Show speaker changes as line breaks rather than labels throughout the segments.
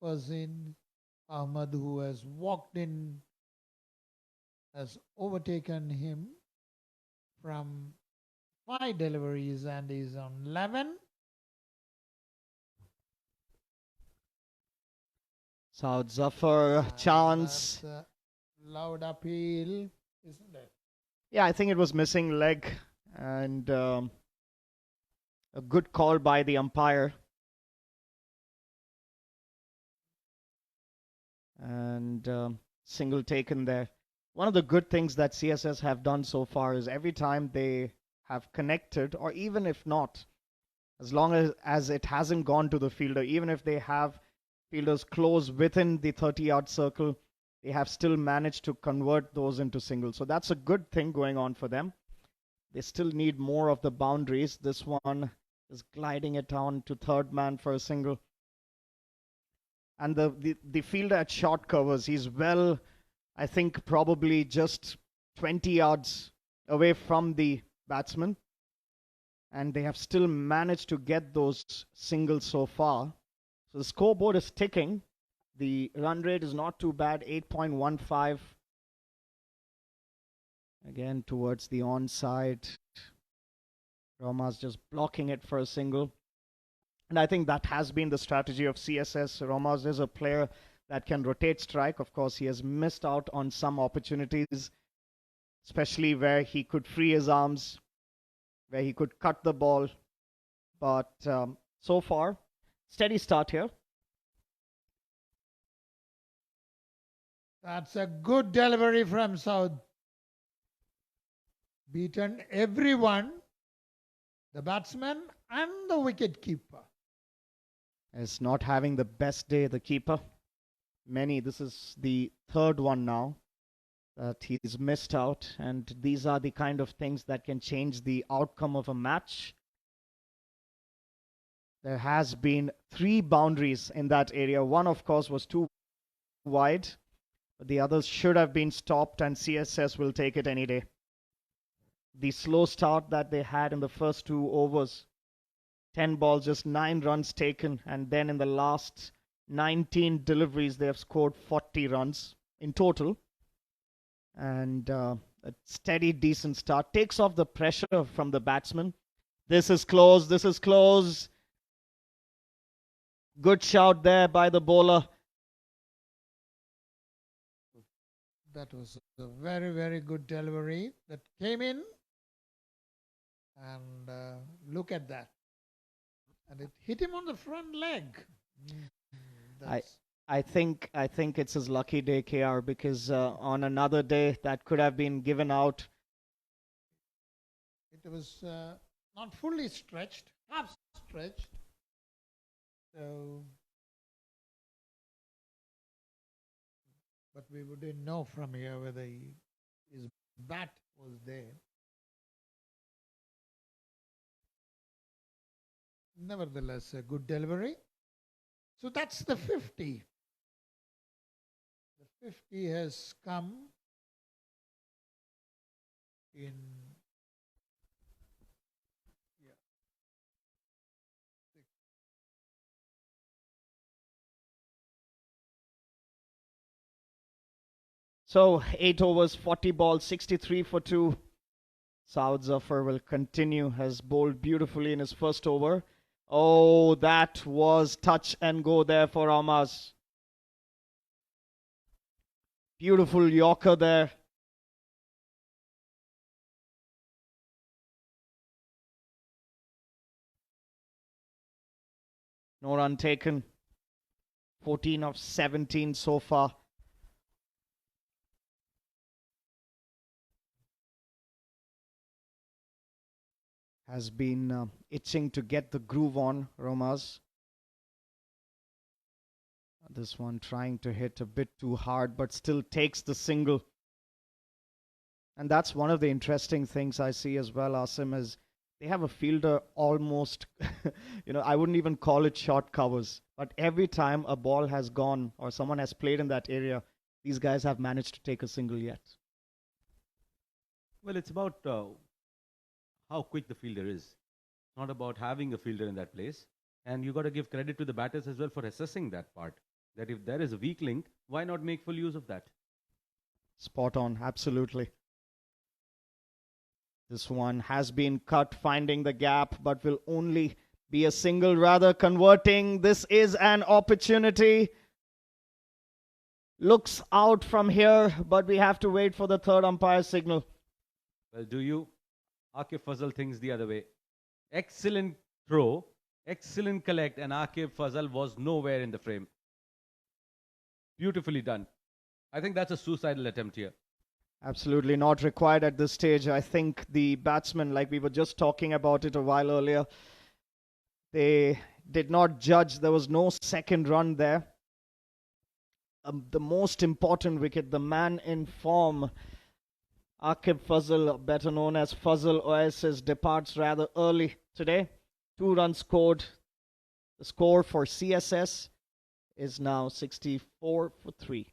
Fazin Ahmad, who has walked in, has overtaken him from 5 deliveries and is on 11.
Saud Zafar, chance.
That's a loud appeal, isn't it?
Yeah, I think it was missing leg and a good call by the umpire. And single taken there. One of the good things that CSS have done so far is every time they have connected, or even if not, as long as it hasn't gone to the fielder, even if they have fielders close within the 30-yard circle, they have still managed to convert those into singles. So that's a good thing going on for them. They still need more of the boundaries. This one is gliding it down to third man for a single. And the fielder at short covers, he's well, I think probably just 20 yards away from the batsman. And they have still managed to get those singles so far. So the scoreboard is ticking. The run rate is not too bad, 8.15. Again, towards the onside. Roma's just blocking it for a single. And I think that has been the strategy of CSS. Romas is a player that can rotate strike. Of course, he has missed out on some opportunities, especially where he could free his arms, where he could cut the ball. But so far, steady start here.
That's a good delivery from South. Beaten everyone, the batsman and the wicket keeper.
Is not having the best day, the keeper. This is the third one now that he's missed out. And these are the kind of things that can change the outcome of a match. There has been 3 boundaries in that area. One, of course, was too wide. But the others should have been stopped, and CSS will take it any day. The slow start that they had in the first 2 overs, 10 balls, just 9 runs taken, and then in the last 19 deliveries, they have scored 40 runs in total. And a steady, decent start. Takes off the pressure from the batsman. This is close, this is close. Good shout there by the bowler.
That was a very, very good delivery that came in. And look at that. And it hit him on the front leg.
I think it's his lucky day, KR, because on another day that could have been given out.
It was not fully stretched, half stretched. So, but we didn't know from here whether his bat was there. Nevertheless, a good delivery. So that's the 50. The 50 has come in.
So 8 overs, 40 balls, 63 for 2. Saud Zafar will continue, has bowled beautifully in his first over. Oh, that was touch and go there for Amas. Beautiful Yorker there. No run taken. 14 of 17 so far. Has been itching to get the groove on, Romas. This one trying to hit a bit too hard, but still takes the single. And that's one of the interesting things I see as well, Asim, is they have a fielder almost, I wouldn't even call it short covers. But every time a ball has gone or someone has played in that area, these guys have managed to take a single yet.
Well, it's about how quick the fielder is. It's not about having a fielder in that place. And you got to give credit to the batters as well for assessing that part. That if there is a weak link, why not make full use of that?
Spot on, absolutely. This one has been cut, finding the gap, but will only be a single, rather converting. This is an opportunity. Looks out from here, but we have to wait for the third umpire signal.
Well, do you? Akif Fazal thinks the other way. Excellent throw, excellent collect, and Akif Fazal was nowhere in the frame. Beautifully done. I think that's a suicidal attempt here.
Absolutely not required at this stage. I think the batsmen, like we were just talking about it a while earlier, they did not judge. There was no second run there. The most important wicket, the man in form, Akib Fazal, better known as Fazal Oasis, departs rather early today. 2 runs scored. The score for CSS is now 64 for 3.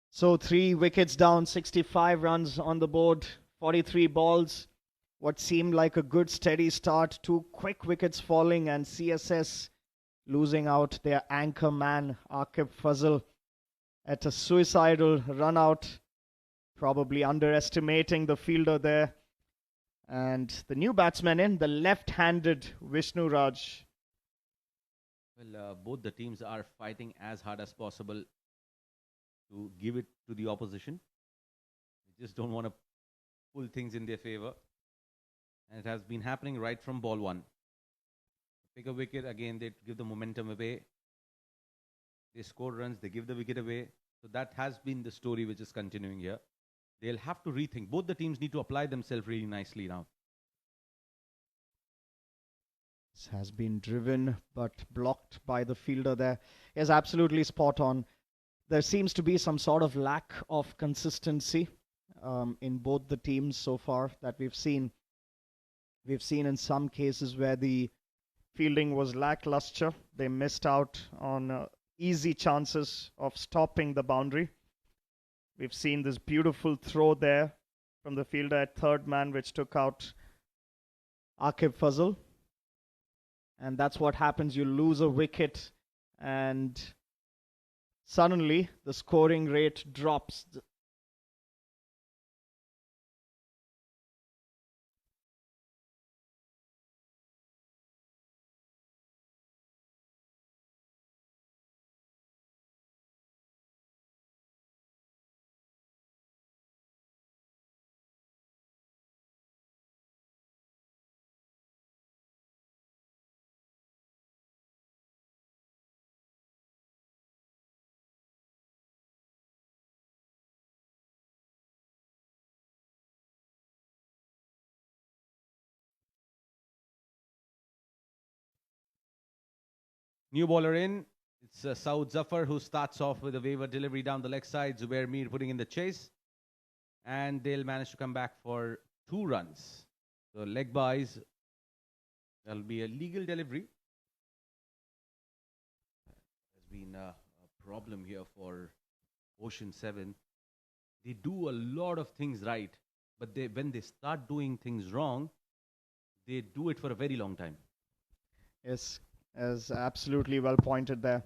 So 3 wickets down, 65 runs on the board, 43 balls. What seemed like a good steady start, 2 quick wickets falling, and CSS losing out their anchor man, Akib Fazal, at a suicidal run out, probably underestimating the fielder there. And the new batsman in, the left-handed Vishnu Raj.
Well, both the teams are fighting as hard as possible to give it to the opposition. They just don't want to pull things in their favor. And it has been happening right from ball 1. Pick a wicket, again, they give the momentum away. They score runs, they give the wicket away. So that has been the story which is continuing here. They'll have to rethink. Both the teams need to apply themselves really nicely now.
This has been driven but blocked by the fielder there. Is absolutely spot on. There seems to be some sort of lack of consistency in both the teams so far that we've seen. We've seen in some cases where the fielding was lackluster. They missed out on easy chances of stopping the boundary. We've seen this beautiful throw there from the fielder at third man, which took out Akib Fazal. And that's what happens. You lose a wicket and suddenly the scoring rate drops.
New bowler in. It's Saud Zafar who starts off with a waiver delivery down the leg side. Zubair Mir putting in the chase. And they'll manage to come back for 2 runs. So leg buys. There'll be a legal delivery. There's been a problem here for Ocean 7. They do a lot of things right. But when they start doing things wrong, they do it for a very long time.
Yes, as absolutely well pointed there.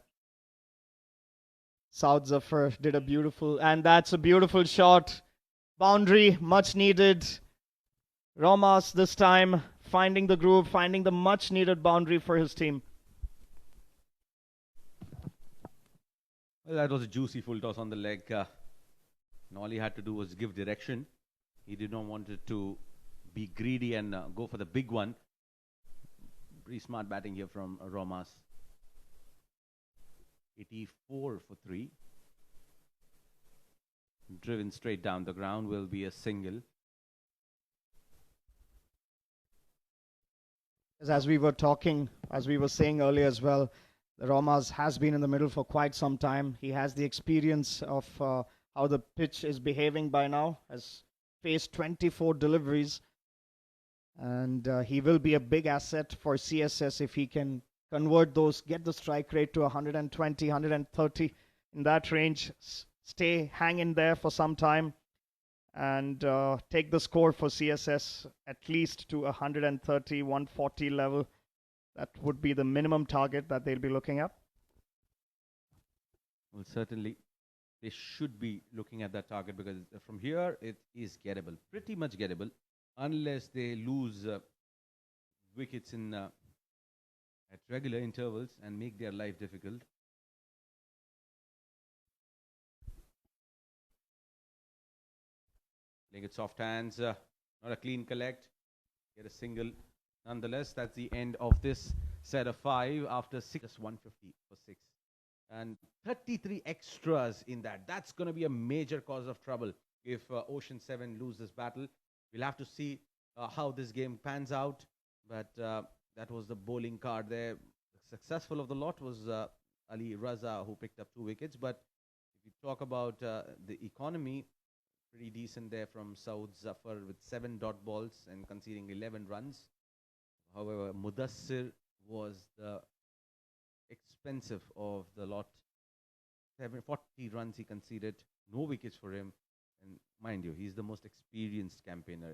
Saud Zafar did a beautiful, and that's a beautiful shot. Boundary, much needed. Romas this time finding the groove, finding the much needed boundary for his team.
Well, that was a juicy full toss on the leg. And all he had to do was give direction. He did not want it to be greedy and go for the big one. Pretty smart batting here from Romas. 84 for 3. Driven straight down the ground will be a single.
As we were talking, as we were saying earlier as well, the Romas has been in the middle for quite some time. He has the experience of how the pitch is behaving by now, has faced 24 deliveries, and he will be a big asset for CSS if he can convert those, get the strike rate to 120, 130 in that range, hang in there for some time, and take the score for CSS at least to 130, 140 level. That would be the minimum target that they'll be looking at.
Well, certainly they should be looking at that target, because from here it is gettable, pretty much gettable, unless they lose wickets in at regular intervals and make their life difficult. Playing it soft hands, not a clean collect, get a single. Nonetheless, that's the end of this set of 5 after 6, just 150 for 6. And 33 extras in that. That's going to be a major cause of trouble if Ocean 7 lose this battle. We'll have to see how this game pans out. But that was the bowling card there. The successful of the lot was Ali Raza, who picked up 2 wickets. But if you talk about the economy, pretty decent there from Saud Zafar with 7 dot balls and conceding 11 runs. However, Mudassir was the expensive of the lot. 40 runs he conceded, no wickets for him. And mind you, he's the most experienced campaigner.